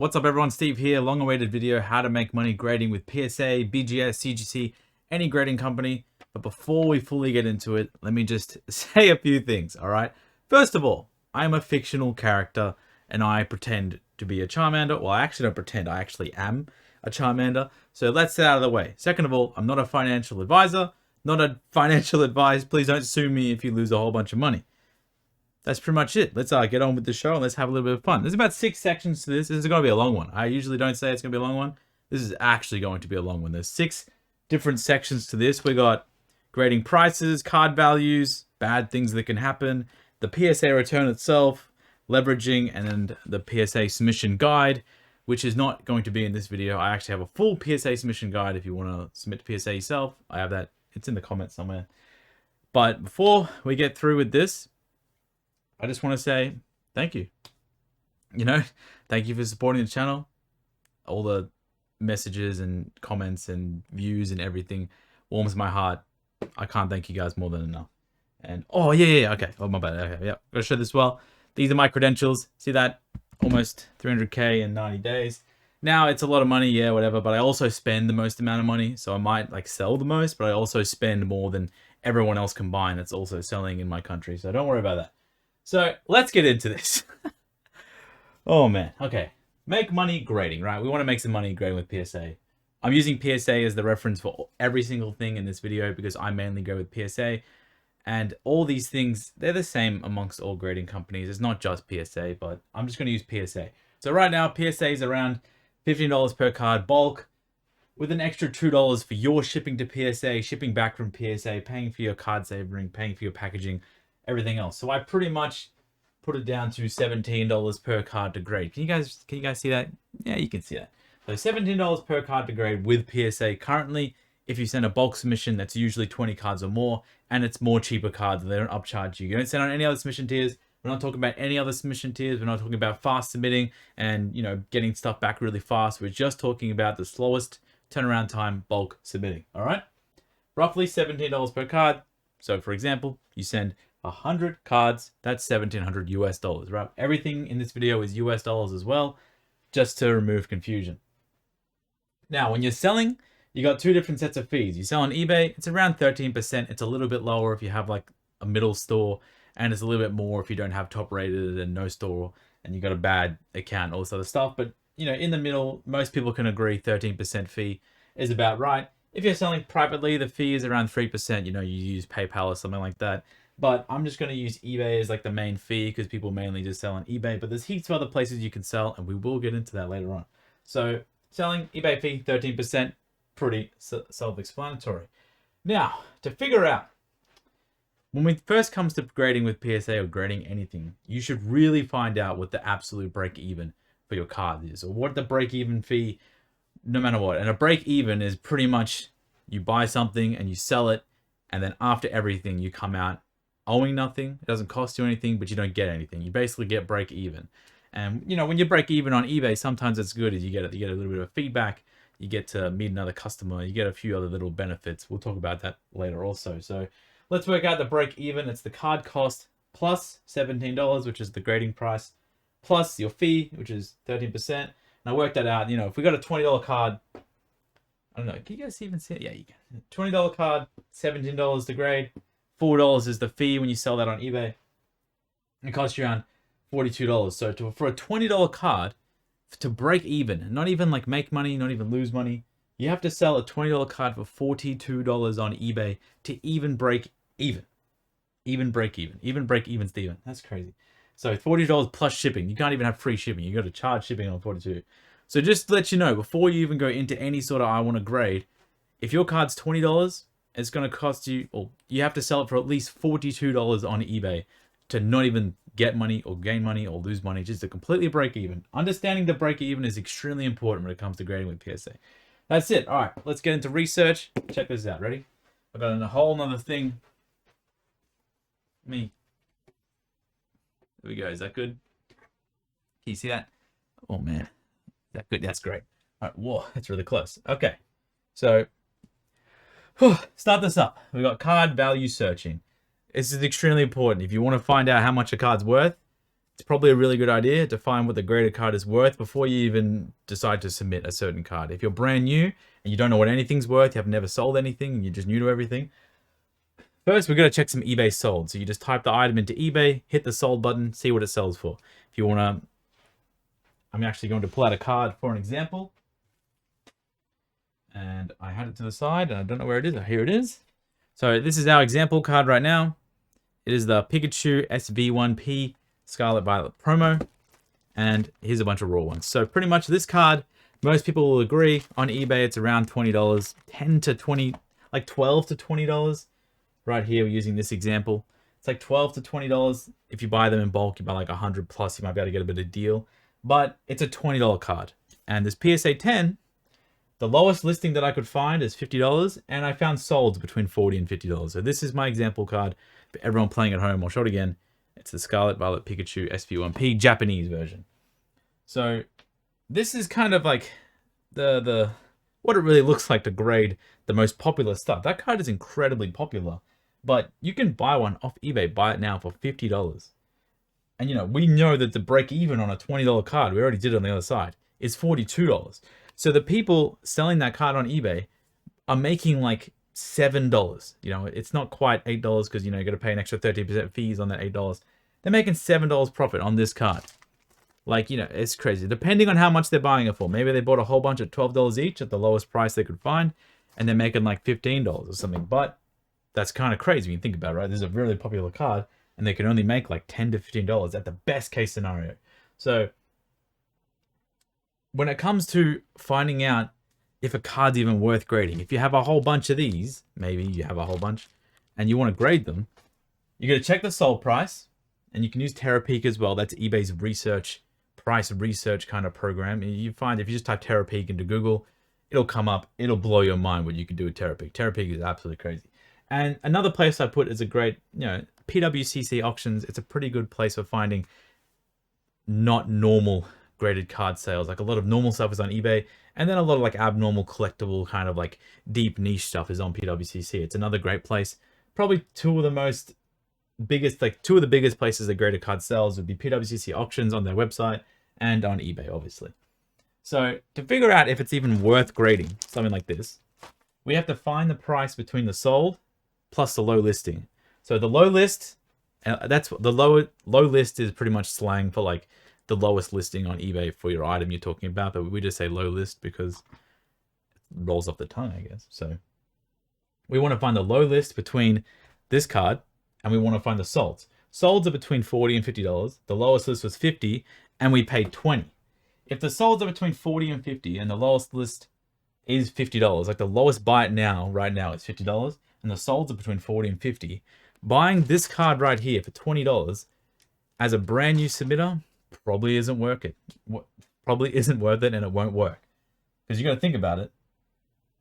What's up everyone, Steve here, long-awaited video, how to make money grading with PSA, BGS, CGC, any grading company. But before we fully get into it, let me just say a few things, alright? First of all, I'm a fictional character and I pretend to be a Charmander. Well, I actually don't pretend, I actually am a Charmander. So let's get out of the way. Second of all, I'm not a financial advisor, not a financial advice. Please don't sue me if you lose a whole bunch of money. That's pretty much it. Let's get on with the show and let's have a little bit of fun. There's about 6 sections to this. This is going to be a long one. I usually don't say it's going to be a long one. This is actually going to be a long one. There's 6 different sections to this. We got grading prices, card values, bad things that can happen, the PSA return itself, leveraging, and then the PSA submission guide, which is not going to be in this video. I actually have a full PSA submission guide if you want to submit to PSA yourself. I have that. It's in the comments somewhere. But before we get through with this, I just want to say thank you. Thank you for supporting the channel. All the messages and comments and views and everything warms my heart. I can't thank you guys more than enough. And oh yeah, okay. Oh my bad. Okay, yeah. Gotta show this well. These are my credentials. See that? Almost 300k in 90 days. Now it's a lot of money, yeah, whatever. But I also spend the most amount of money, so I might like sell the most, but I also spend more than everyone else combined that's also selling in my country. So don't worry about that. So let's get into this. Oh man, okay. Make money grading, right? We want to make some money grading with PSA. I'm using PSA as the reference for every single thing in this video because I mainly go with PSA. And all these things, they're the same amongst all grading companies. It's not just PSA, but I'm just going to use PSA. So right now, PSA is around $15 per card bulk with an extra $2 for your shipping to PSA, shipping back from PSA, paying for your card savoring, paying for your packaging, everything else. So I pretty much put it down to $17 per card to grade. Can you guys see that? Yeah, you can see that. So $17 per card to grade with PSA. Currently, if you send a bulk submission, that's usually 20 cards or more, and it's more cheaper cards, and they don't upcharge you. You don't send on any other submission tiers. We're not talking about any other submission tiers. We're not talking about fast submitting and getting stuff back really fast. We're just talking about the slowest turnaround time bulk submitting. All right, roughly $17 per card. So for example, you send 100 cards, that's $1,700 US, right? Everything in this video is US dollars as well, just to remove confusion. Now, when you're selling, you got 2 different sets of fees. You sell on eBay, it's around 13%. It's a little bit lower if you have like a middle store, and it's a little bit more if you don't have top rated and no store, and you got a bad account, all this other stuff. But in the middle, most people can agree 13% fee is about right. If you're selling privately, the fee is around 3%. You use PayPal or something like that. But I'm just going to use eBay as like the main fee because people mainly just sell on eBay. But there's heaps of other places you can sell, and we will get into that later on. So selling, eBay fee, 13%, pretty self-explanatory. Now, to figure out, when it first comes to grading with PSA or grading anything, you should really find out what the absolute break-even for your card is, or what the break-even fee, no matter what. And a break-even is pretty much you buy something and you sell it, and then after everything, you come out owing nothing. It doesn't cost you anything, but you don't get anything. You basically get break even. And when you break even on eBay, sometimes it's good. You get a little bit of feedback. You get to meet another customer. You get a few other little benefits. We'll talk about that later also. So let's work out the break even. It's the card cost plus $17, which is the grading price, plus your fee, which is 13%. And I worked that out. If we got a $20 card, I don't know. Can you guys even see it? Yeah, you can. $20 card, $17 to grade. $4 is the fee when you sell that on eBay. It costs you around $42. So for a $20 card, to break even, not even like make money, not even lose money, you have to sell a $20 card for $42 on eBay to even break even. Even break even, Steven. That's crazy. So $40 plus shipping. You can't even have free shipping. You got to charge shipping on 42. So just to let you know, before you even go into any sort of I want to grade, if your card's $20, it's going to cost you, or you have to sell it for at least $42 on eBay to not even get money or gain money or lose money, just to completely break even. Understanding the break even is extremely important when it comes to grading with PSA. That's it. All right, let's get into research. Check this out. Ready? I've got a whole nother thing. There we go. Is that good? Can you see that? Oh man, is that good? That's great. All right, whoa, that's really close. Okay, so start this up. We've got card value searching. This is extremely important. If you want to find out how much a card's worth, it's probably a really good idea to find what the graded card is worth before you even decide to submit a certain card. If you're brand new and you don't know what anything's worth, you have never sold anything, and you're just new to everything, first we're going to check some eBay sold. So you just type the item into eBay, hit the sold button, see what it sells for. If you want to, I'm actually going to pull out a card for an example. And I had it to the side, and I don't know where it is. Here it is. So this is our example card right now. It is the Pikachu SV1P Scarlet Violet promo. And here's a bunch of raw ones. So pretty much this card, most people will agree, on eBay it's around $20, 10 to 20, like $12 to $20. Right here, we're using this example. It's like $12 to $20. If you buy them in bulk, you buy like 100 plus, you might be able to get a bit of deal. But it's a $20 card. And this PSA 10, the lowest listing that I could find is $50, and I found solds between $40 and $50. So this is my example card for everyone playing at home. I'll show it again. It's the Scarlet Violet Pikachu SV1P Japanese version. So this is kind of like the what it really looks like to grade the most popular stuff. That card is incredibly popular, but you can buy one off eBay. Buy it now for $50. And you know, we know that the break even on a $20 card, we already did it on the other side, is $42. So the people selling that card on eBay are making like $7. You know, it's not quite $8 because, you know, you got to pay an extra 13% fees on that $8. They're making $7 profit on this card. Like, you know, it's crazy. Depending on how much they're buying it for. Maybe they bought a whole bunch at $12 each at the lowest price they could find, and they're making like $15 or something. But that's kind of crazy when you think about it, right? This is a really popular card, and they can only make like $10 to $15 at the best case scenario. So when it comes to finding out if a card's even worth grading, if you have a whole bunch of these, maybe you have a whole bunch, and you want to grade them, you got to check the sold price, and you can use Terapeak as well. That's eBay's price research kind of program. You find if you just type Terapeak into Google, it'll come up. It'll blow your mind what you can do with Terapeak. Terapeak is absolutely crazy. And another place I put is a great, you know, PWCC auctions. It's a pretty good place for finding not normal graded card sales. Like a lot of normal stuff is on eBay, and then a lot of like abnormal collectible kind of like deep niche stuff is on PWCC. It's another great place. Probably two of the biggest places that graded card sells would be PWCC auctions on their website and on eBay, obviously. So to figure out if it's even worth grading something like this, we have to find the price between the sold plus the low listing. So the low list, that's the low list is pretty much slang for like the lowest listing on eBay for your item you're talking about, but we just say low list because it rolls off the tongue, I guess. So we want to find the low list between this card, and we want to find the solds. Solds are between $40 and $50. The lowest list was $50, and we paid $20. If the solds are between $40 and $50, and the lowest list is $50, like the lowest buy it now, right now, is $50, and the solds are between $40 and $50, buying this card right here for $20 as a brand new submitter probably isn't worth it. Probably isn't worth it, and it won't work. Because you got to think about it.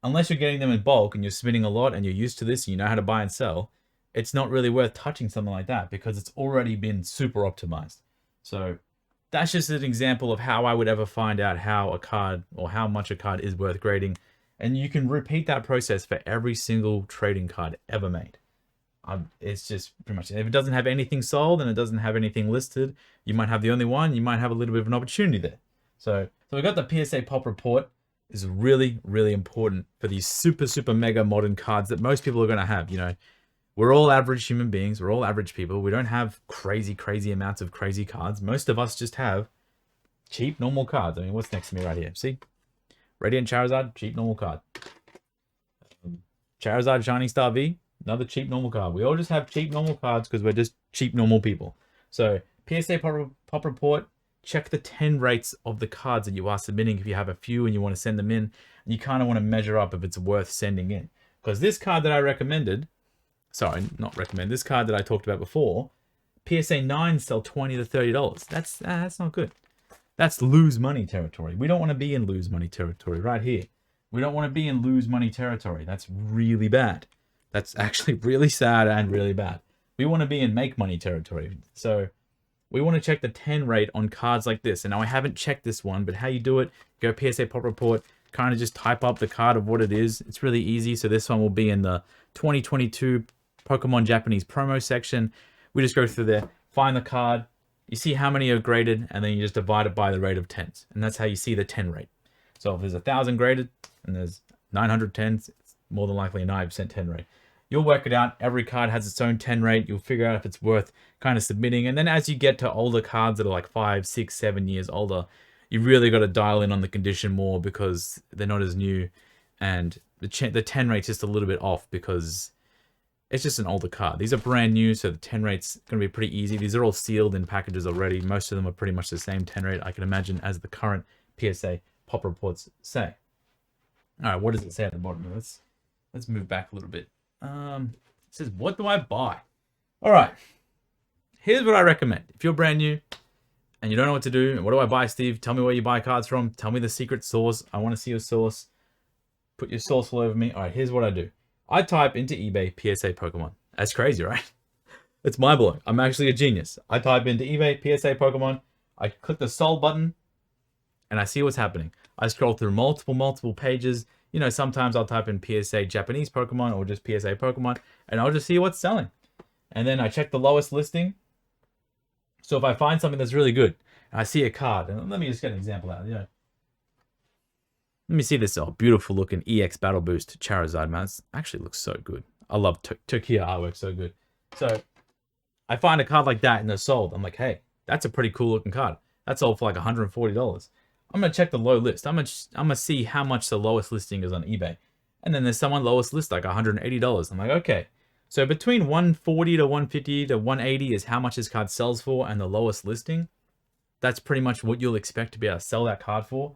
Unless you're getting them in bulk and you're submitting a lot and you're used to this and you know how to buy and sell, it's not really worth touching something like that because it's already been super optimized. So that's just an example of how I would ever find out how a card or how much a card is worth grading. And you can repeat that process for every single trading card ever made. It's just pretty much, if it doesn't have anything sold and it doesn't have anything listed, you might have the only one, you might have a little bit of an opportunity there. So we got the PSA pop report. Is really, really important for these super mega modern cards that most people are going to have. You know, we're all average human beings. We're all average people. We don't have crazy amounts of crazy cards. Most of us just have cheap, normal cards. I mean, what's next to me right here? See? Radiant Charizard, cheap, normal card. Charizard Shining Star V, another cheap, normal card. We all just have cheap, normal cards because we're just cheap, normal people. So PSA pop report. Check the 10 rates of the cards that you are submitting if you have a few and you want to send them in. And you kind of want to measure up if it's worth sending in. Because this card that I recommended, this card that I talked about before, PSA 9 sell $20 to $30. That's not good. That's lose money territory. We don't want to be in lose money territory right here. We don't want to be in lose money territory. That's really bad. That's actually really sad and really bad. We want to be in make money territory. So we want to check the 10 rate on cards like this. And now I haven't checked this one, but how you do it, go PSA pop report, kind of just type up the card of what it is. It's really easy. So this one will be in the 2022 Pokemon Japanese promo section. We just go through there, find the card, You see how many are graded, and then you just divide it by the rate of 10s. And that's how you see the 10 rate. So if there's 1,000 graded and there's 900 10s, it's more than likely a 9% 10 rate. You'll work it out. Every card has its own 10 rate. You'll figure out if it's worth kind of submitting. And then as you get to older cards that are like 5, 6, 7 years older, you really got to dial in on the condition more because they're not as new. And the 10 rate's just a little bit off because it's just an older card. These are brand new, so the 10 rate's going to be pretty easy. These are all sealed in packages already. Most of them are pretty much the same 10 rate, I can imagine, as the current PSA pop reports say. All right, what does it say at the bottom? Let's move back a little bit. It says, what do I buy? All right, here's what I recommend. If you're brand new and you don't know what to do, what do I buy, Steve? Tell me where you buy cards from. Tell me the secret source. I want to see your source. Put your source all over me. All right, here's what I do. I type into eBay PSA Pokemon. That's crazy, right? It's mind-blowing. I'm actually a genius. I type into eBay PSA Pokemon. I click the sold button and I see what's happening. I scroll through multiple pages. You know, sometimes I'll type in PSA Japanese Pokemon or just PSA Pokemon and I'll just see what's selling. And then I check the lowest listing. So if I find something that's really good and I see a card, and let me just get an example out. Yeah. Let me see this beautiful looking EX Battle Boost Charizard, man. It actually looks so good. I love Turkiya artwork, so good. So I find a card like that and they're sold. I'm like, hey, that's a pretty cool looking card. That's sold for like $140. I'm going to check the low list. I'm going to see how much the lowest listing is on eBay. And then there's someone lowest list like $180. I'm like, okay. So between 140 to 150 to 180 is how much this card sells for, and the lowest listing, that's pretty much what you'll expect to be able to sell that card for.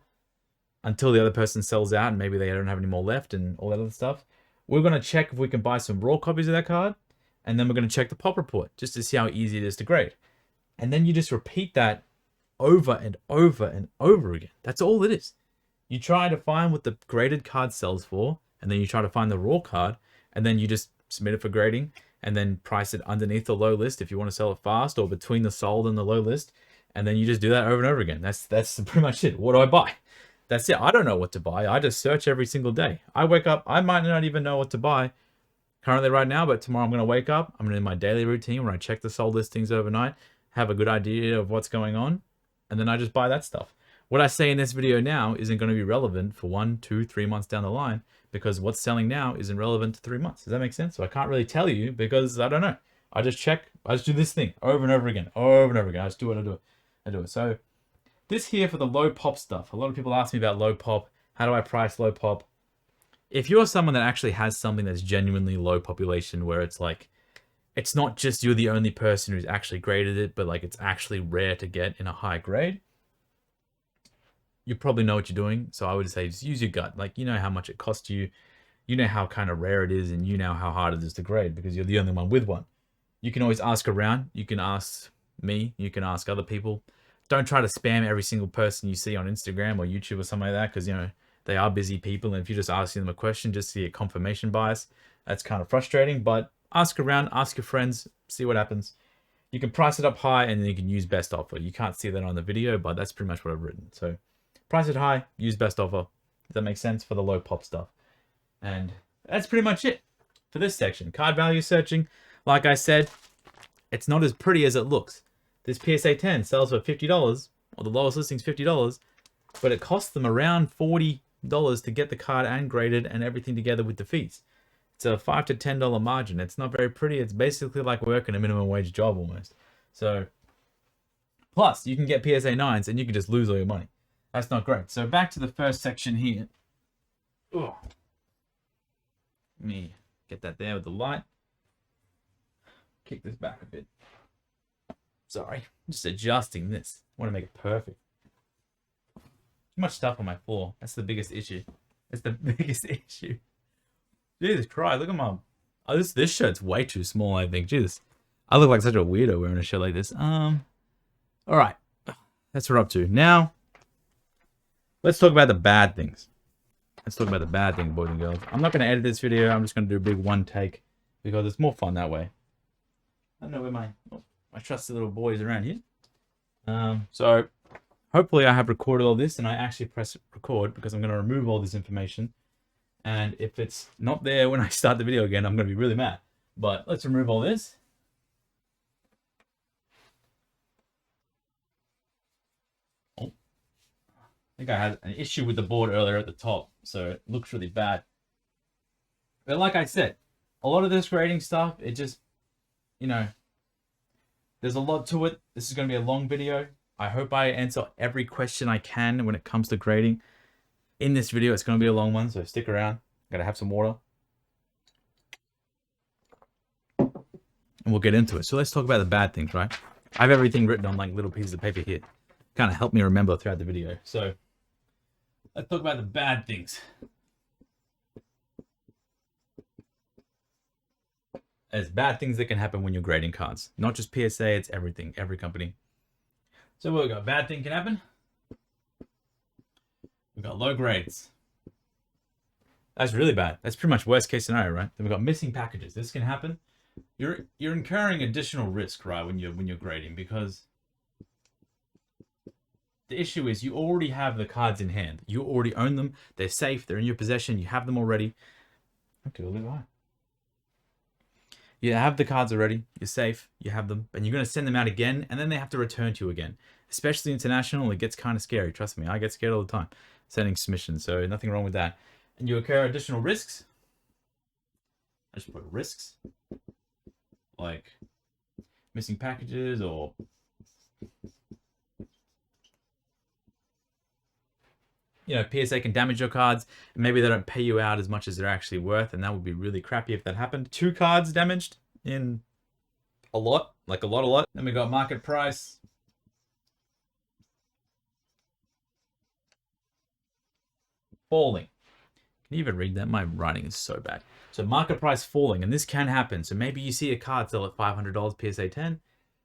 Until the other person sells out and maybe they don't have any more left and all that other stuff. We're going to check if we can buy some raw copies of that card. And then we're going to check the pop report just to see how easy it is to grade. And then you just repeat that over and over and over again. That's all it is. You try to find what the graded card sells for. And then you try to find the raw card. And then you just submit it for grading. And then price it underneath the low list if you want to sell it fast, or between the sold and the low list. And then you just do that over and over again. That's pretty much it. What do I buy? That's it. I don't know what to buy. I just search every single day. I wake up. I might not even know what to buy currently right now, but tomorrow I'm going to wake up. I'm going to do my daily routine where I check the sold listings overnight, have a good idea of what's going on, and then I just buy that stuff. What I say in this video now isn't going to be relevant for 1, 2, 3 months down the line because what's selling now isn't relevant to 3 months. Does that make sense? So I can't really tell you because I don't know. I just check. I just do this thing over and over again, over and over again. I just do what I do. I do it. So this here for the low pop stuff. A lot of people ask me about low pop. How do I price low pop? If you're someone that actually has something that's genuinely low population, where it's like, it's not just you're the only person who's actually graded it, but like it's actually rare to get in a high grade, you probably know what you're doing. So I would say just use your gut. Like, you know how much it costs you. You know how kind of rare it is, and you know how hard it is to grade because you're the only one with one. You can always ask around. You can ask me. You can ask other people. Don't try to spam every single person you see on Instagram or YouTube or something like that because, you know, they are busy people. And if you're just asking them a question just to get confirmation bias, that's kind of frustrating. But ask around, ask your friends, see what happens. You can price it up high and then you can use best offer. You can't see that on the video, but that's pretty much what I've written. So price it high, use best offer. Does that make sense for the low pop stuff? And that's pretty much it for this section. Card value searching. Like I said, it's not as pretty as it looks. This PSA 10 sells for $50, or the lowest listing's $50, but it costs them around $40 to get the card and graded and everything together with the fees. It's a $5 to $10 margin. It's not very pretty. It's basically like working a minimum wage job almost. So, plus you can get PSA 9s and you can just lose all your money. That's not great. So back to the first section here. Ugh. Let me get that there with the light. Kick this back a bit. Sorry, I'm just adjusting this. I want to make it perfect. Too much stuff on my floor. That's the biggest issue. That's the biggest issue. Jesus Christ, look at my... Oh, this shirt's way too small, I think. Jesus. I look like such a weirdo wearing a shirt like this. Alright. That's what we're up to. Now, let's talk about the bad things. Let's talk about the bad things, boys and girls. I'm not going to edit this video. I'm just going to do a big one take because it's more fun that way. I don't know where my trusty little boy is around here. So hopefully I have recorded all this and I actually press record because I'm going to remove all this information. And if it's not there when I start the video again, I'm going to be really mad. But let's remove all this. think I had an issue with the board earlier at the top, so it looks really bad. But like I said, a lot of this grading stuff, it just, you know, there's a lot to it. This is going to be a long video. I hope I answer every question I can when it comes to grading. In this video, it's going to be a long one, so stick around. Gotta have some water. And we'll get into it. So let's talk about the bad things, right? I have everything written on like little pieces of paper here. Kind of help me remember throughout the video. So let's talk about the bad things. There's bad things that can happen when you're grading cards. Not just PSA, it's everything, every company. So what we got? Bad thing can happen. We've got low grades. That's really bad. That's pretty much worst case scenario, right? Then we've got missing packages. This can happen. You're incurring additional risk, right, when you're grading, because the issue is you already have the cards in hand. You already own them. They're safe. They're in your possession. You have them already. Okay, we'll leave it high. You have the cards already. You're safe. You have them. And you're going to send them out again, and then they have to return to you again. Especially international, it gets kind of scary. Trust me, I get scared all the time sending submissions, so nothing wrong with that. And you incur additional risks. I just put risks. Like missing packages or PSA can damage your cards, and maybe they don't pay you out as much as they're actually worth, and that would be really crappy if that happened. 2 cards damaged in a lot, like a lot. Then we got market price. Falling. Can you even read that? My writing is so bad. So market price falling, and this can happen. So maybe you see a card sell at $500 PSA 10.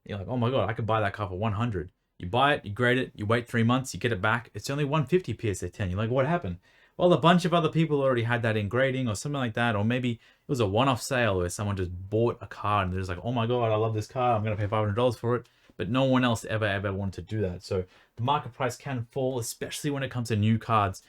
You're like, oh my God, I could buy that card for 100. You buy it, you grade it, you wait 3 months, you get it back. It's only 150 PSA 10. You're like, what happened? Well, a bunch of other people already had that in grading or something like that. Or maybe it was a one-off sale where someone just bought a card and they're just like, oh my God, I love this card. I'm going to pay $500 for it. But no one else ever wanted to do that. So the market price can fall, especially when it comes to new cards.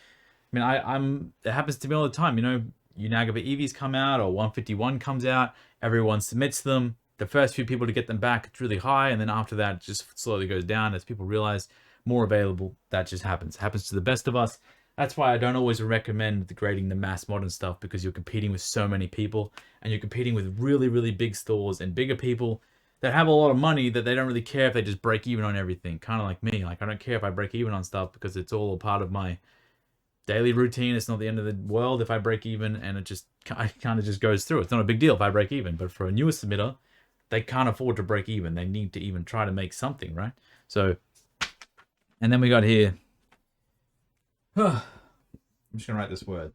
I mean, it happens to me all the time. Unagaba EVs come out or 151 comes out. Everyone submits them. The first few people to get them back, it's really high. And then after that, it just slowly goes down as people realize more available. That just happens. It happens to the best of us. That's why I don't always recommend grading the mass modern stuff, because you're competing with so many people and you're competing with really big stores and bigger people that have a lot of money that they don't really care if they just break even on everything. Kind of like me. Like, I don't care if I break even on stuff because it's all a part of my daily routine. It's not the end of the world if I break even, and I kind of just goes through. It's not a big deal if I break even, but for a newer submitter, they can't afford to break even. They need to even try to make something, right? So, and then we got here. I'm just gonna write this word.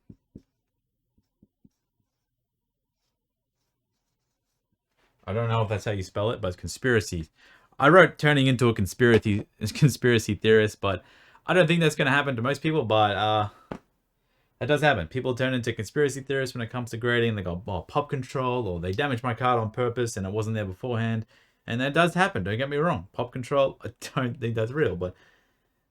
I don't know if that's how you spell it, but it's conspiracy. I wrote turning into a conspiracy theorist, but I don't think that's going to happen to most people, but that does happen. People turn into conspiracy theorists when it comes to grading. They go, oh, pop control, or they damaged my card on purpose and it wasn't there beforehand. And that does happen, don't get me wrong. Pop control, I don't think that's real, but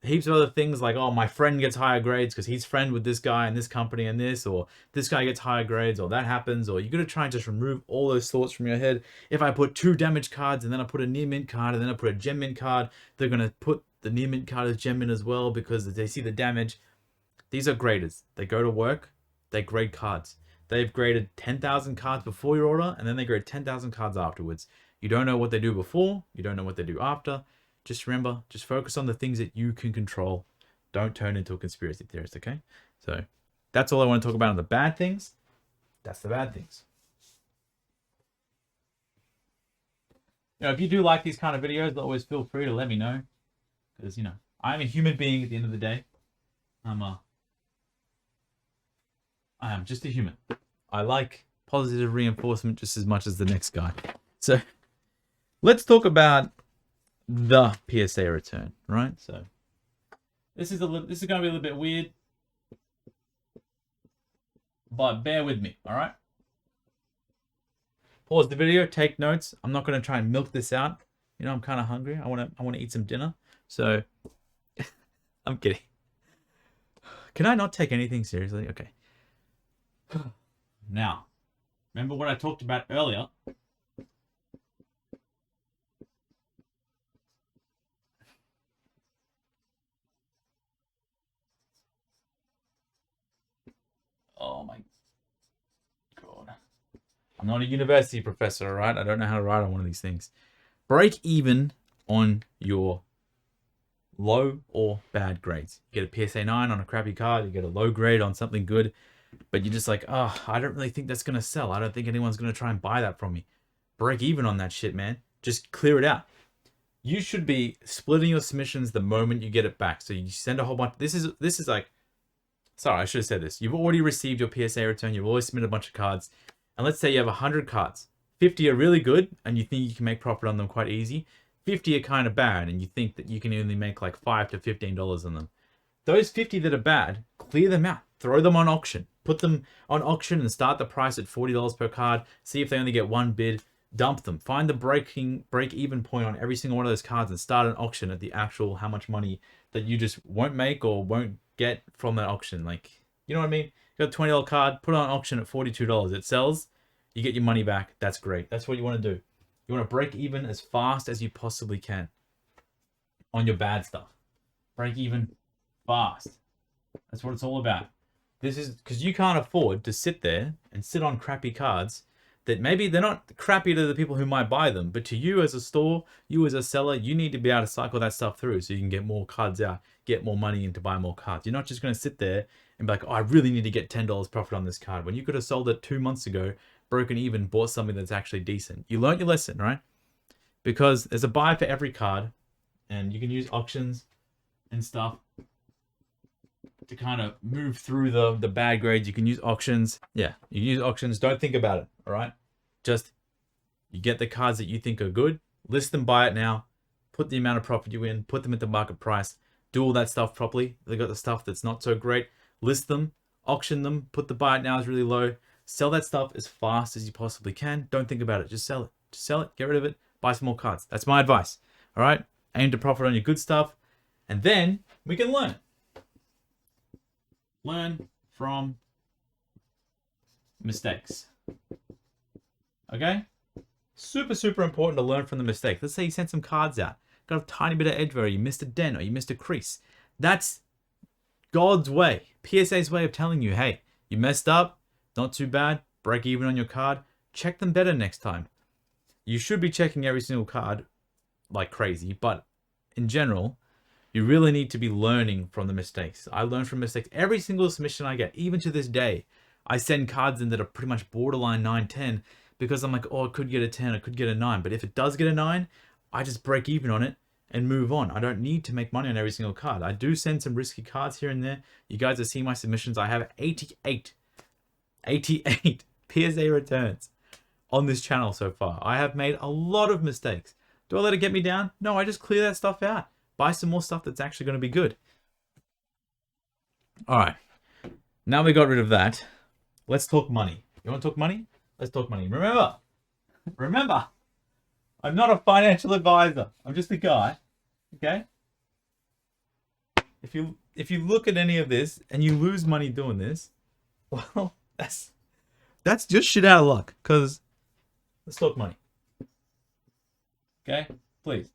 heaps of other things like, oh, my friend gets higher grades because he's friend with this guy and this company and this, or this guy gets higher grades, or that happens, or you're going to try and just remove all those thoughts from your head. If I put 2 damaged cards and then I put a near mint card and then I put a gem mint card, they're going to put the near mint card as gem mint as well because they see the damage. These are graders. They go to work, they grade cards. They've graded 10,000 cards before your order, and then they grade 10,000 cards afterwards. You don't know what they do before, you don't know what they do after. Just remember, just focus on the things that you can control. Don't turn into a conspiracy theorist, okay? So that's all I want to talk about on the bad things. That's the bad things. If you do like these kind of videos, always feel free to let me know. Because, I'm a human being at the end of the day. I am just a human. I like positive reinforcement just as much as the next guy. So let's talk about the PSA return, right? So this is going to be a little bit weird, but bear with me, all right? Pause the video, take notes. I'm not going to try and milk this out. I'm kind of hungry. I want to eat some dinner. So I'm kidding. Can I not take anything seriously? Okay. Now, remember what I talked about earlier? I'm not a university professor, all right? I don't know how to write on one of these things. Break even on your low or bad grades. You get a PSA 9 on a crappy card, you get a low grade on something good, but you're just like, oh, I don't really think that's going to sell. I don't think anyone's going to try and buy that from me. Break even on that shit, man. Just clear it out. You should be splitting your submissions the moment you get it back. So you send a whole bunch. This is like, sorry, I should have said this. You've already received your PSA return. You've always submitted a bunch of cards. And let's say you have 100 cards. 50 are really good and you think you can make profit on them quite easy. 50 are kind of bad and you think that you can only make like $5 to $15 on them. Those 50 that are bad, clear them out. Throw them on auction. Put them on auction and start the price at $40 per card. See if they only get one bid. Dump them. Find the break-even point on every single one of those cards and start an auction at the actual how much money that you just won't make or won't get from that auction. Like, you know what I mean? You got a $20 card, put it on auction at $42. It sells, you get your money back. That's great. That's what you want to do. You want to break even as fast as you possibly can on your bad stuff. Break even fast. That's what it's all about. This is because you can't afford to sit there and sit on crappy cards that maybe they're not crappy to the people who might buy them, but to you as a store, you as a seller, you need to be able to cycle that stuff through so you can get more cards out, get more money in to buy more cards. You're not just going to sit there and be like, oh, I really need to get $10 profit on this card when you could have sold it 2 months ago, broken even, bought something that's actually decent. You learned your lesson, right? Because there's a buy for every card and you can use auctions and stuff to kind of move through the bad grades. You can use auctions. Yeah, you can use auctions. Don't think about it, all right? Just, you get the cards that you think are good, list them, buy it now, put the amount of profit you win, put them at the market price, do all that stuff properly. They got the stuff that's not so great, list them, auction them, put the buy it now is really low, sell that stuff as fast as you possibly can. Don't think about it, just sell it. Just sell it, get rid of it, buy some more cards. That's my advice, all right? Aim to profit on your good stuff, and then we can learn. Learn from mistakes. Okay? Super, super important to learn from the mistake. Let's say you sent some cards out, got a tiny bit of edge where you missed a dent or you missed a crease. That's God's way, PSA's way of telling you, hey, you messed up, not too bad, break even on your card, check them better next time. You should be checking every single card like crazy, but in general, you really need to be learning from the mistakes. I learn from mistakes every single submission I get. Even to this day, I send cards in that are pretty much borderline 9, 10 because I'm like, oh, it could get a 10, it could get a 9. But if it does get a 9, I just break even on it and move on. I don't need to make money on every single card. I do send some risky cards here and there. You guys have seen my submissions. I have 88 PSA returns on this channel so far. I have made a lot of mistakes. Do I let it get me down? No, I just clear that stuff out. Buy some more stuff that's actually going to be good. All right. Now we got rid of that. Let's talk money. You want to talk money? Let's talk money. Remember, I'm not a financial advisor. I'm just a guy. Okay? If you look at any of this and you lose money doing this, well, that's just shit out of luck. Because let's talk money. Okay? Please.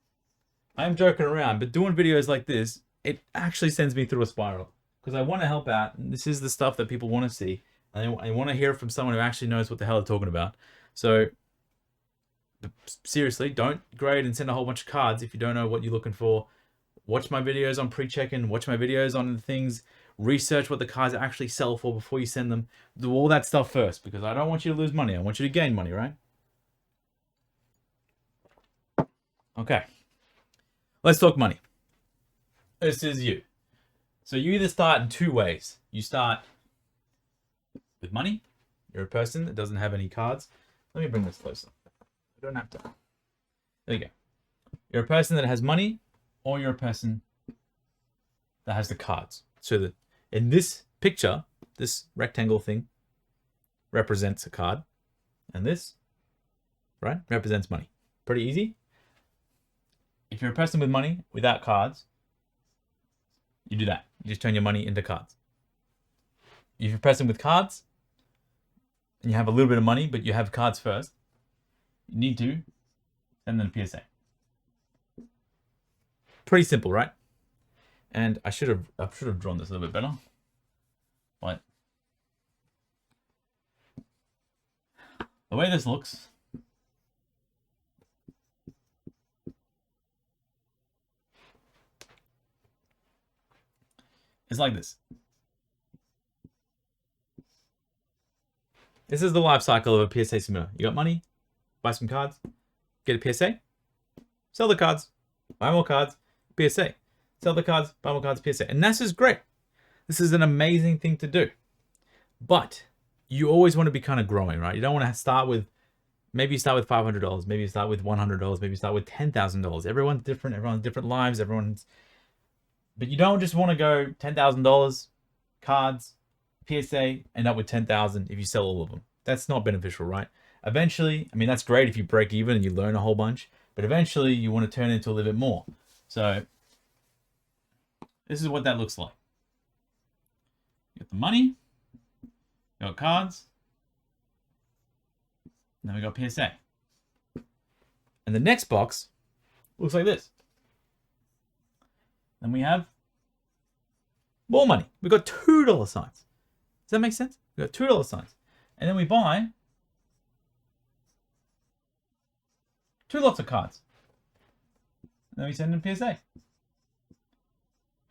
I'm joking around, but doing videos like this, it actually sends me through a spiral. Because I want to help out, and this is the stuff that people want to see. And I want to hear from someone who actually knows what the hell they're talking about. So, seriously, don't grade and send a whole bunch of cards if you don't know what you're looking for. Watch my videos on pre-check-in, watch my videos on the things, research what the cards actually sell for before you send them. Do all that stuff first, because I don't want you to lose money. I want you to gain money, right? Okay. Let's talk money. This is you. So you either start in 2 ways. You start with money. You're a person that doesn't have any cards. Let me bring this closer. I don't have to. There you go. You're a person that has money, or you're a person that has the cards. So that in this picture, this rectangle thing represents a card. And this, right, represents money. Pretty easy. If you're a person with money without cards, you do that. You just turn your money into cards. If you're a person with cards and you have a little bit of money, but you have cards first, you need to send them PSA. Pretty simple, right? And I should have drawn this a little bit better. But The way this looks is like this. This is the life cycle of a PSA simulator. You got money, buy some cards, get a PSA, sell the cards, buy more cards, PSA. Sell the cards, buy more cards, PSA. And this is great. This is an amazing thing to do. But you always want to be kind of growing, right? You don't want to start with, maybe you start with $500, maybe you start with $100, maybe you start with $10,000. Everyone's different, everyone's different lives, but you don't just want to go $10,000, cards, PSA, end up with 10,000 if you sell all of them. That's not beneficial, right? Eventually, I mean, that's great if you break even and you learn a whole bunch, but eventually you want to turn into a little bit more. So this is what that looks like. You got the money, you got cards, and then we got PSA. And the next box looks like this. Then we have more money. We got $2 signs. Does that make sense? We got $2 signs. And then we buy 2 lots of cards. And then we send in PSA.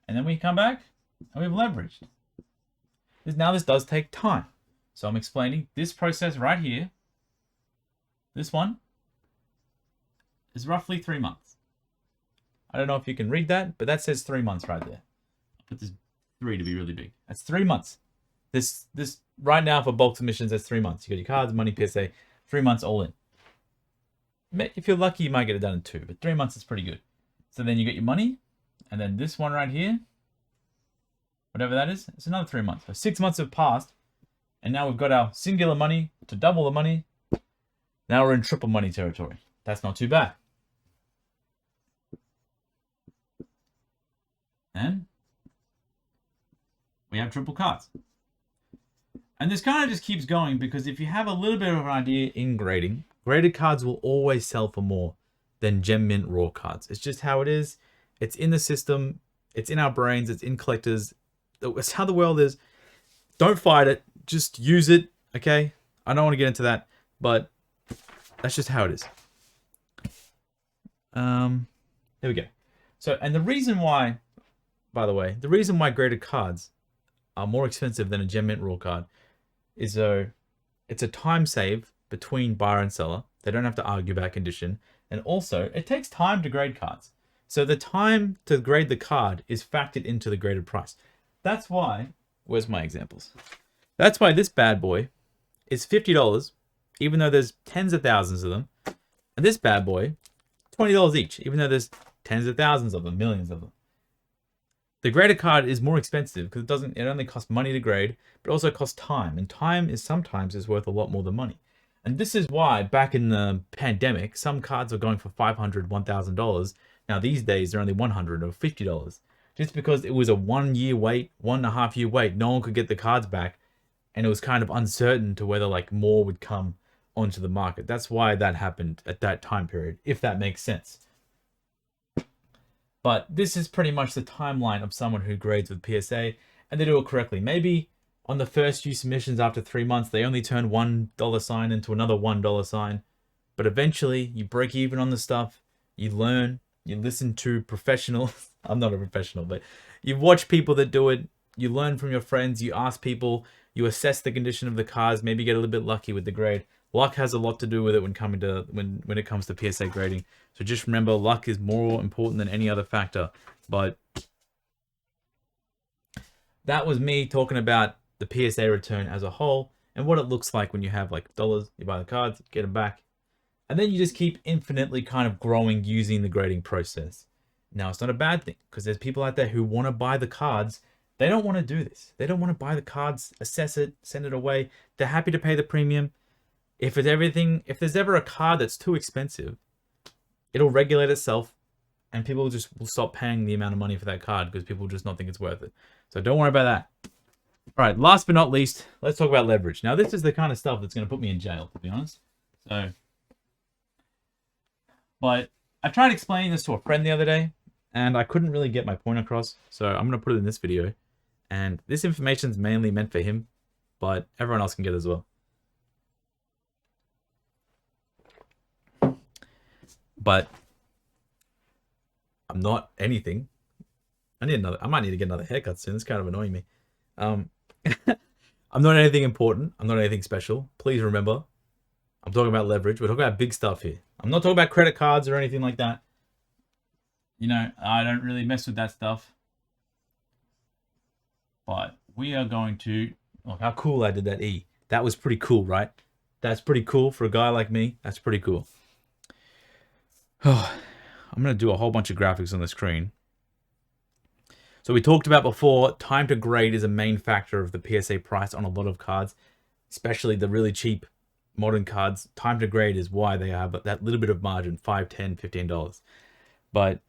And then we come back and we've leveraged. Now this does take time. So I'm explaining this process right here. This one is roughly 3 months. I don't know if you can read that, but that says 3 months right there. I'll put this 3 to be really big. That's 3 months. This right now for bulk submissions, that's 3 months. You got your cards, money, PSA, 3 months all in. If you're lucky, you might get it done in 2, but 3 months is pretty good. So then you get your money, and then this one right here, whatever that is, it's another 3 months. So 6 months have passed, and now we've got our singular money to double the money. Now we're in triple money territory. That's not too bad. And we have triple cards. And this kind of just keeps going because if you have a little bit of an idea in grading, graded cards will always sell for more than gem mint raw cards. It's just how it is. It's in the system. It's in our brains. It's in collectors. It's how the world is. Don't fight it. Just use it. Okay. I don't want to get into that, but that's just how it is. There we go. So, and the reason why, by the way, the reason why graded cards are more expensive than a gem mint raw card is it's a time save between buyer and seller. They don't have to argue about condition. And also, it takes time to grade cards. So the time to grade the card is factored into the graded price. That's why, where's my examples? That's why this bad boy is $50, even though there's tens of thousands of them. And this bad boy, $20 each, even though there's tens of thousands of them, millions of them. The graded card is more expensive because it only costs money to grade, but it also costs time. And time is sometimes worth a lot more than money. And this is why back in the pandemic, some cards were going for $500, $1,000. Now these days they're only $100 or $50. Just because it was a 1 year wait, 1.5 year wait, no one could get the cards back. And it was kind of uncertain to whether like more would come onto the market. That's why that happened at that time period, if that makes sense. But this is pretty much the timeline of someone who grades with PSA and they do it correctly. Maybe on the first few submissions after 3 months, they only turn $1 sign into another $1 sign. But eventually you break even on the stuff, you learn, you listen to professionals. I'm not a professional, but you watch people that do it. You learn from your friends, you ask people, you assess the condition of the cards, maybe get a little bit lucky with the grade. Luck has a lot to do with it when it comes to PSA grading. So just remember, luck is more important than any other factor. But that was me talking about the PSA return as a whole and what it looks like when you have like dollars, you buy the cards, get them back. And then you just keep infinitely kind of growing using the grading process. Now, it's not a bad thing because there's people out there who want to buy the cards. They don't want to do this. They don't want to buy the cards, assess it, send it away. They're happy to pay the premium. If there's ever a card that's too expensive, it'll regulate itself and people just will stop paying the amount of money for that card because people just not think it's worth it. So don't worry about that. All right, last but not least, let's talk about leverage. Now, this is the kind of stuff that's going to put me in jail, to be honest. But I tried explaining this to a friend the other day and I couldn't really get my point across. So I'm going to put it in this video. And this information is mainly meant for him, but everyone else can get it as well. but I'm not anything. I might need to get another haircut soon. It's kind of annoying me. I'm not anything important. I'm not anything special. Please remember, I'm talking about leverage. We're talking about big stuff here. I'm not talking about credit cards or anything like that. You know, I don't really mess with that stuff. But we are going to... Look how cool I did that E. That was pretty cool, right? That's pretty cool for a guy like me. That's pretty cool. Oh, I'm going to do a whole bunch of graphics on the screen. So we talked about before, time to grade is a main factor of the PSA price on a lot of cards, especially the really cheap modern cards. Time to grade is why they have that little bit of margin, $5, $10, $15. But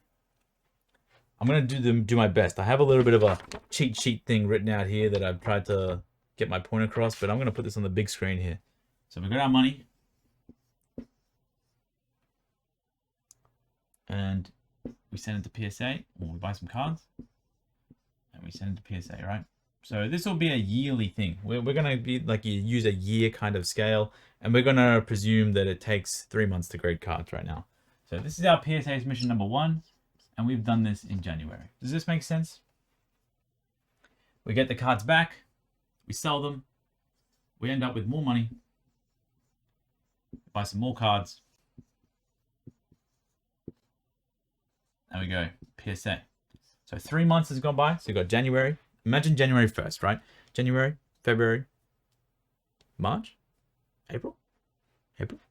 I'm going to do my best. I have a little bit of a cheat sheet thing written out here that I've tried to get my point across, but I'm going to put this on the big screen here. So we got our money. And we send it to PSA, or we buy some cards. And we send it to PSA, right? So this will be a yearly thing. We're going to be like, you use a year kind of scale, and we're going to presume that it takes 3 months to grade cards right now. So this is our PSA submission number 1, and we've done this in January. Does this make sense? We get the cards back, we sell them, we end up with more money, buy some more cards, and we go PSA. So 3 months has gone by. So you got January. Imagine January 1st, right? January, February, March, April,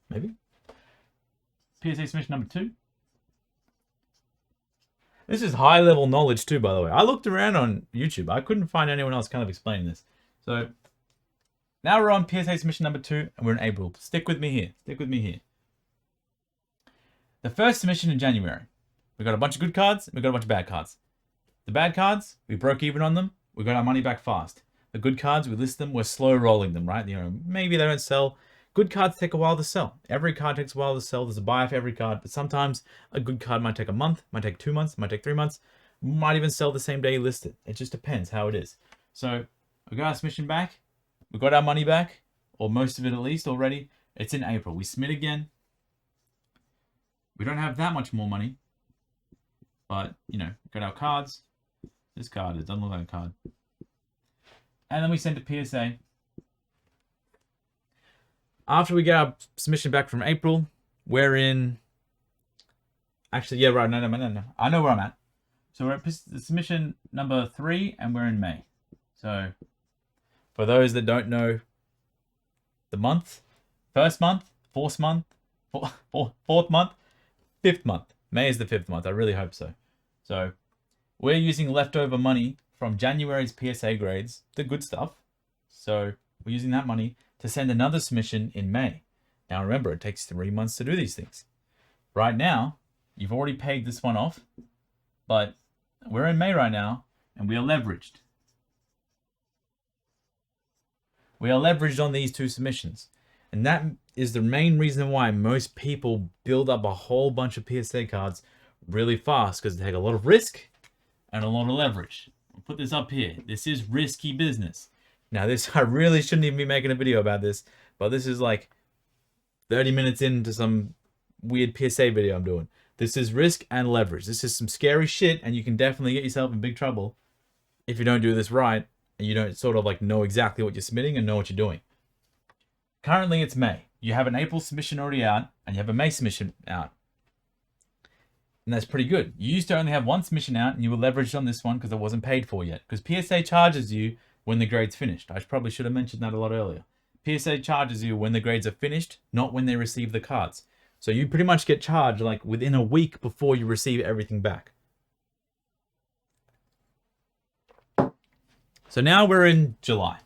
maybe. PSA submission number 2. This is high level knowledge too, by the way. I looked around on YouTube. I couldn't find anyone else kind of explaining this. So now we're on PSA submission number 2 and we're in April. Stick with me here. Stick with me here. The first submission in January, we got a bunch of good cards and we got a bunch of bad cards. The bad cards, we broke even on them. We got our money back fast. The good cards, we list them. We're slow rolling them, right? You know, maybe they don't sell. Good cards take a while to sell. Every card takes a while to sell. There's a buyer for every card, but sometimes a good card might take a month, might take 2 months, might take 3 months, might even sell the same day you list it. It just depends how it is. So we got our submission back. We got our money back, or most of it at least already. It's in April. We submit again. We don't have that much more money, but you know, got our cards. This card, it doesn't look like a card. And then we send to PSA. After we get our submission back from April, we're in... Actually, yeah, right, no. I know where I'm at. So we're at submission number 3, and we're in May. So for those that don't know the month, first month, fourth month, fourth month, fifth month. May is the 5th month. I really hope so. So we're using leftover money from January's PSA grades, the good stuff. So we're using that money to send another submission in May. Now remember, it takes 3 months to do these things. Right now, you've already paid this one off, but we're in May right now, and we are leveraged. We are leveraged on these 2 submissions. And that is the main reason why most people build up a whole bunch of PSA cards really fast, because they take a lot of risk and a lot of leverage. I'll put this up here. This is risky business. Now this, I really shouldn't even be making a video about this, but this is like 30 minutes into some weird PSA video I'm doing. This is risk and leverage. This is some scary shit, and you can definitely get yourself in big trouble if you don't do this right, and you don't sort of like know exactly what you're submitting and know what you're doing. Currently it's May. You have an April submission already out, and you have a May submission out. And that's pretty good. You used to only have 1 submission out, and you were leveraged on this one because it wasn't paid for yet. Because PSA charges you when the grade's finished. I probably should have mentioned that a lot earlier. PSA charges you when the grades are finished, not when they receive the cards. So you pretty much get charged like within a week before you receive everything back. So now we're in July.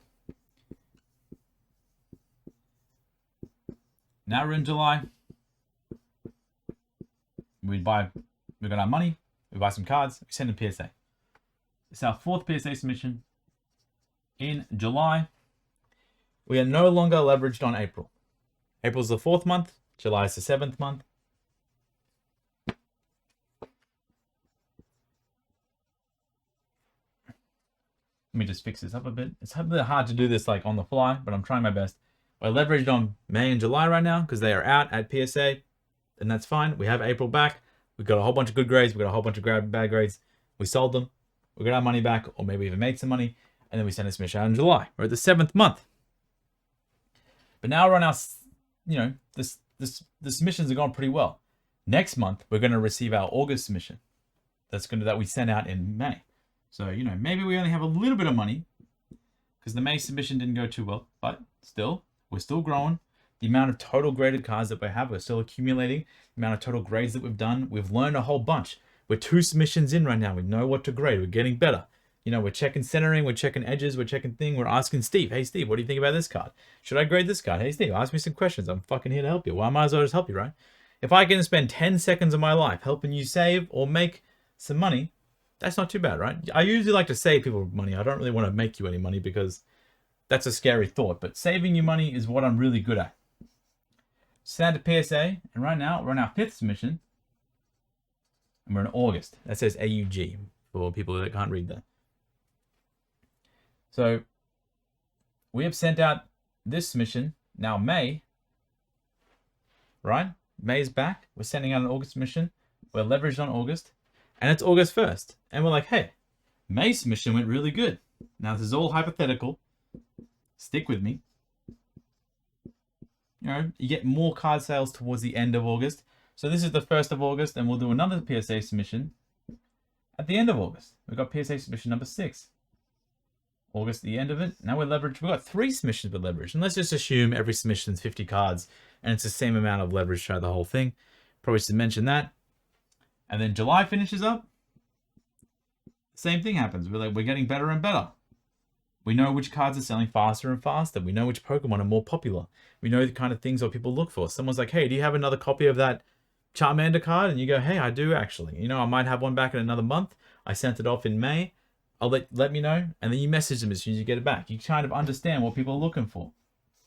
Now we're in July. We got our money, we buy some cards, we send them PSA. It's our 4th PSA submission in July. We are no longer leveraged on April. April's the 4th month, July is the 7th month. Let me just fix this up a bit. It's a bit hard to do this like on the fly, but I'm trying my best. We're leveraged on May and July right now because they are out at PSA. and that's fine. We have April back. We got a whole bunch of good grades. We got a whole bunch of bad grades. We sold them. We got our money back, or maybe even made some money, and then we sent a submission out in July. We're at the 7th month. But now we're on our, the submissions are going pretty well. Next month, we're going to receive our August submission. That we sent out in May. So, maybe we only have a little bit of money because the May submission didn't go too well, but still, we're still growing. The amount of total graded cards that we have, we're still accumulating. The amount of total grades that we've done, we've learned a whole bunch. We're 2 submissions in right now. We know what to grade. We're getting better. We're checking centering, we're checking edges, we're checking thing. We're asking Steve, hey Steve, what do you think about this card? Should I grade this card? Hey Steve, ask me some questions. I'm fucking here to help you. Well, I might as well just help you, right? If I can spend 10 seconds of my life helping you save or make some money, that's not too bad, right? I usually like to save people money. I don't really want to make you any money because that's a scary thought. But saving you money is what I'm really good at. Send to PSA, and right now we're on our 5th submission, and we're in August. That says AUG for people that can't read that. So we have sent out this submission. Now May, right? May is back. We're sending out an August submission. We're leveraged on August. And it's August 1st. And we're like, hey, May submission went really good. Now this is all hypothetical. Stick with me. You get more card sales towards the end of August. So this is the 1st of August, and we'll do another PSA submission at the end of August. We've got PSA submission number 6. August, the end of it. Now we're leveraged. We've got 3 submissions with leverage. And let's just assume every submission is 50 cards and it's the same amount of leverage throughout the whole thing. Probably should mention that. And then July finishes up. Same thing happens. We're getting better and better. We know which cards are selling faster and faster. We know which Pokemon are more popular. We know the kind of things that people look for. Someone's like, hey, do you have another copy of that Charmander card? And you go, hey, I do actually. I might have one back in another month. I sent it off in May. I'll let me know, and then you message them as soon as you get it back. You kind of understand what people are looking for.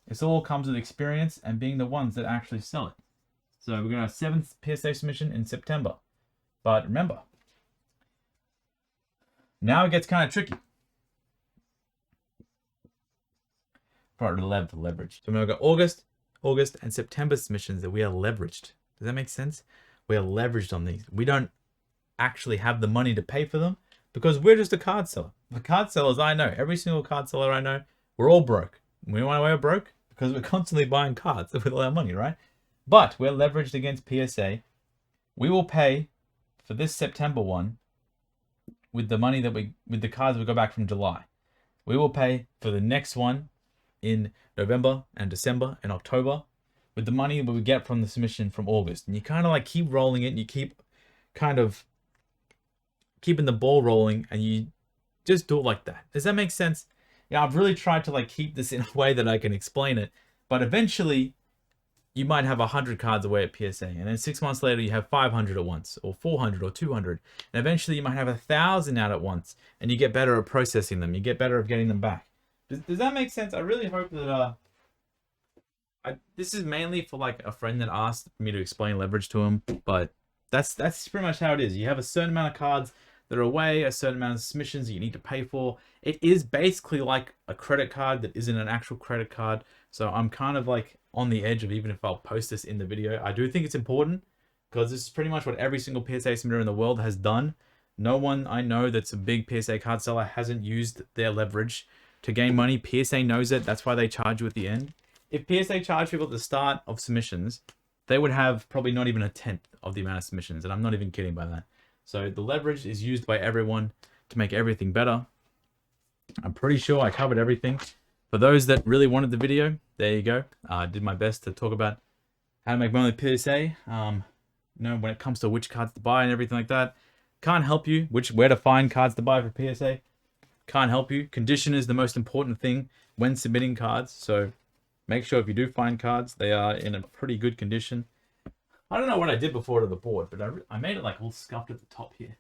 This all comes with experience and being the ones that actually sell it. So we're going to have 7th PSA submission in September. But remember, now it gets kind of tricky. Part of the leverage. So we've got August, and September submissions that we are leveraged. Does that make sense? We are leveraged on these. We don't actually have the money to pay for them, because we're just a card seller. The card sellers I know, every single card seller I know, we're all broke. We know why we're broke? Because we're constantly buying cards with all our money, right? But we're leveraged against PSA. We will pay for this September one with the money that with the cards we got back from July. We will pay for the next one in November and December and October with the money that we get from the submission from August. And you kind of keep rolling it, and you keep kind of keeping the ball rolling, and you just do it like that. Does that make sense? Yeah, I've really tried to keep this in a way that I can explain it, but eventually you might have 100 cards away at PSA, and then 6 months later you have 500 at once, or 400 or 200, and eventually you might have 1,000 out at once, and you get better at processing them. You get better at getting them back. Does that make sense? I really hope that this is mainly for a friend that asked me to explain leverage to him, but that's pretty much how it is. You have a certain amount of cards that are away, a certain amount of submissions that you need to pay for. It is basically like a credit card that isn't an actual credit card. So I'm kind of on the edge of even if I'll post this in the video. I do think it's important because this is pretty much what every single PSA submitter in the world has done. No one I know that's a big PSA card seller hasn't used their leverage to gain money. PSA knows it. That's why they charge you at the end. If PSA charged people at the start of submissions, they would have probably not even 1/10 of the amount of submissions. And I'm not even kidding by that. So the leverage is used by everyone to make everything better. I'm pretty sure I covered everything. For those that really wanted the video, there you go. I did my best to talk about how to make money with PSA. When it comes to which cards to buy and everything like that. Can't help you where to find cards to buy for PSA. Can't help you. Condition is the most important thing when submitting cards. So make sure if you do find cards, they are in a pretty good condition. I don't know what I did before to the board, but I made it a little scuffed at the top here.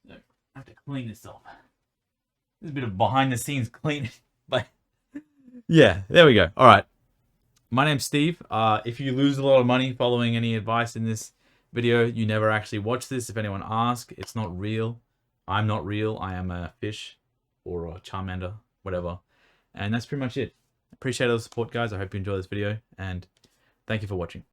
So I have to clean this off. There's a bit of behind the scenes cleaning. But yeah, there we go. All right. My name's Steve. If you lose a lot of money following any advice in this video, you never actually watch this. If anyone asks, it's not real. I'm not real. I am a fish or a Charmander, whatever. And that's pretty much it. Appreciate all the support, guys. I hope you enjoy this video, and thank you for watching.